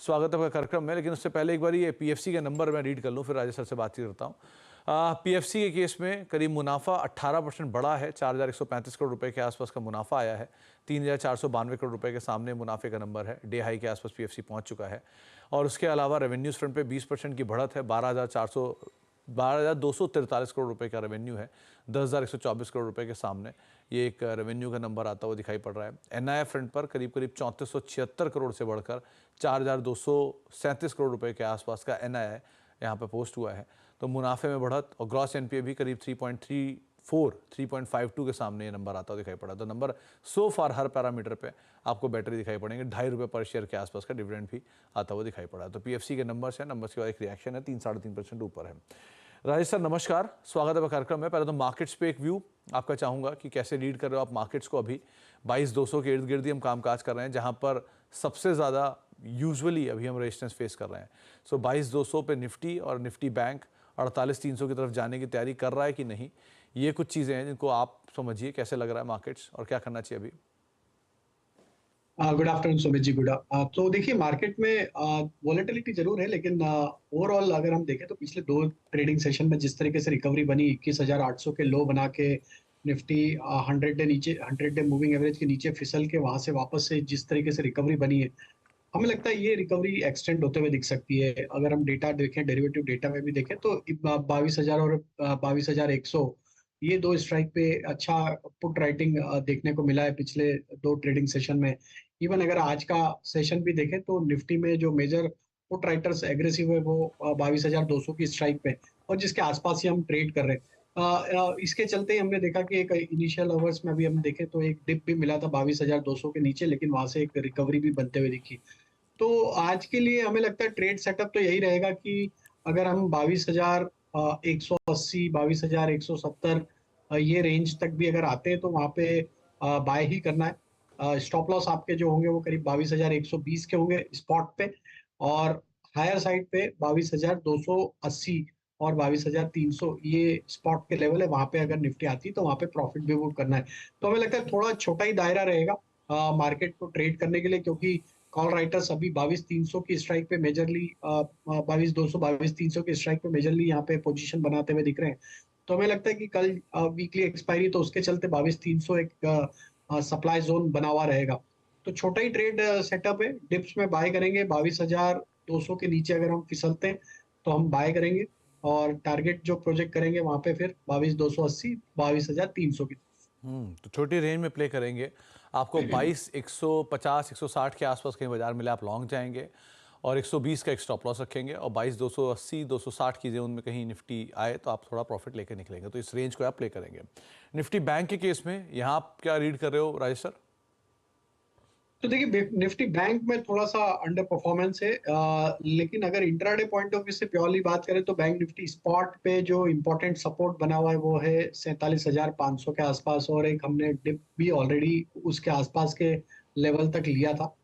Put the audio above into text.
स्वागत है आपका कार्यक्रम में। लेकिन उससे पहले एक बार ये पीएफसी का नंबर मैं रीड कर लूँ, फिर राजेश सर से बातचीत करता हूँ। पीएफसी के केस में करीब मुनाफा 18% बढ़ा है, 4,135 करोड़ रुपए के आसपास का मुनाफा आया है। 3,492 करोड़ रुपए के सामने मुनाफे का नंबर है। डे हाई के आसपास पीएफसी पहुंच चुका है। और उसके अलावा रेवेन्यूज फ्रंट पे 20% की बढ़त है। 12,243 करोड़ रुपए का रेवेन्यू है, 10,124 करोड़ रुपए के सामने ये एक रेवेन्यू का नंबर आता हुआ दिखाई पड़ रहा है। एनआईए फ्रंट पर करीब 3476 करोड़ से बढ़कर 4,237 करोड़ रुपए के आसपास का एनआईए यहाँ पे पोस्ट हुआ है। तो मुनाफे में बढ़त और ग्रॉस एनपीए भी करीब 3.52 के सामने ये नंबर आता हुआ दिखाई पड़ा। तो नंबर सो फार हर पैरामीटर पे आपको बेटर दिखाई पड़ेंगे। 2.5 रुपये पर शेयर के आसपास का डिविडेंड भी आता हुआ दिखाई पड़ा। तो पीएफसी के नंबर्स हैं, नंबर्स के बाद एक रिएक्शन है, 3-3.5% ऊपर है। राजेश सर नमस्कार, स्वागत है कार्यक्रम में। पहले तो मार्केट्स पे एक व्यू आपका चाहूँगा कि कैसे रीड कर रहे हो आप मार्केट्स को। अभी 22,200 के इर्द गिर्द ही हम कामकाज कर रहे हैं, जहाँ पर सबसे ज़्यादा यूजुअली अभी हम रेजिस्टेंस फेस कर रहे हैं। सो 22,200 पे निफ्टी और निफ्टी बैंक 48,300 की तरफ जाने की तैयारी कर रहा है कि नहीं, ये कुछ चीज़ें हैं जिनको आप समझिए कैसे लग रहा है मार्केट्स और क्या करना चाहिए अभी। Good afternoon Sumit ji. तो देखिए, मार्केट में वॉलेटिलिटी जरूर है, लेकिन ओवरऑल अगर हम देखें तो पिछले दो ट्रेडिंग सेशन में जिस तरीके से रिकवरी बनी, 21,800 के लो बना के निफ्टी 100 डे मूविंग एवरेज के नीचे फिसल के वहां से वापस से जिस तरीके से रिकवरी बनी है, हमें लगता है ये रिकवरी एक्सटेंड होते हुए दिख सकती है। अगर हम डेटा देखें, डेरिवेटिव डेटा में भी देखें तो 22,000 और 22,100, ये दो स्ट्राइक पे अच्छा पुट राइटिंग देखने को मिला है पिछले दो ट्रेडिंग सेशन में। इवन अगर आज का सेशन भी देखें तो निफ्टी में जो मेजर पुट राइटर्स एग्रेसिव है वो 22,200 की स्ट्राइक पे और जिसके आसपास ही हम ट्रेड कर रहे हैं। इसके चलते ही हमने देखा कि एक इनिशियल आवर्स में अभी हम देखें तो एक डिप भी मिला था 22,200 के नीचे, लेकिन वहां से एक रिकवरी भी बनते हुए दिखी। तो आज के लिए हमें लगता है ट्रेड सेटअप तो यही रहेगा कि अगर हम 22,180, 22,170 ये रेंज तक भी अगर आते हैं तो वहां पे बाय ही करना है। स्टॉप लॉस आपके जो होंगे वो करीब 22,120 के होंगे स्पॉट पे, और हायर साइड पे 22,280 और 22,300 ये स्पॉट के लेवल है। वहां पे अगर निफ्टी आती है तो वहां पे प्रॉफिट भी बुक करना है। तो हमें लगता है थोड़ा छोटा ही दायरा रहेगा मार्केट को ट्रेड करने के लिए, क्योंकि कॉल राइटर्स अभी 22,300 की स्ट्राइक पे मेजरली 22,200 22,300 की स्ट्राइक पे मेजरली यहाँ पे पोजीशन बनाते हुए दिख रहे हैं। तो हमें लगता है कि कल वीकली एक्सपायरी, तो उसके चलते 22,300 एक सप्लाई जोन बना हुआ रहेगा। तो छोटा ही ट्रेड सेटअप है। डिप्स में बाय करेंगे 22,200 के नीचे, अगर हम फिसलते हैं तो हम बाय करेंगे, और टारगेट जो प्रोजेक्ट करेंगे वहां पे फिर 22,280 22,300 की। तो छोटी रेंज में प्ले करेंगे। आपको 22,150 160 के आसपास कहीं बाजार मिले आप लॉन्ग जाएंगे और 120 का एक स्टॉप लॉस रखेंगे, और 22,280 260 की जोन में कहीं निफ्टी आए तो आप थोड़ा प्रॉफिट लेकर निकलेंगे। तो इस रेंज को आप प्ले करेंगे। निफ्टी बैंक के केस में यहाँ आप क्या रीड कर रहे हो राजेश सर? तो देखिए, निफ्टी बैंक में थोड़ा सा अंडर परफॉर्मेंस है, लेकिन अगर इंट्राडे पॉइंट ऑफ व्यू से प्योरली बात करें तो बैंक निफ्टी स्पॉट पे जो इम्पोर्टेंट सपोर्ट बना हुआ है वो है 47,500 के आसपास, और एक हमने डिप भी ऑलरेडी उसके आसपास के लेवल तक लिया था।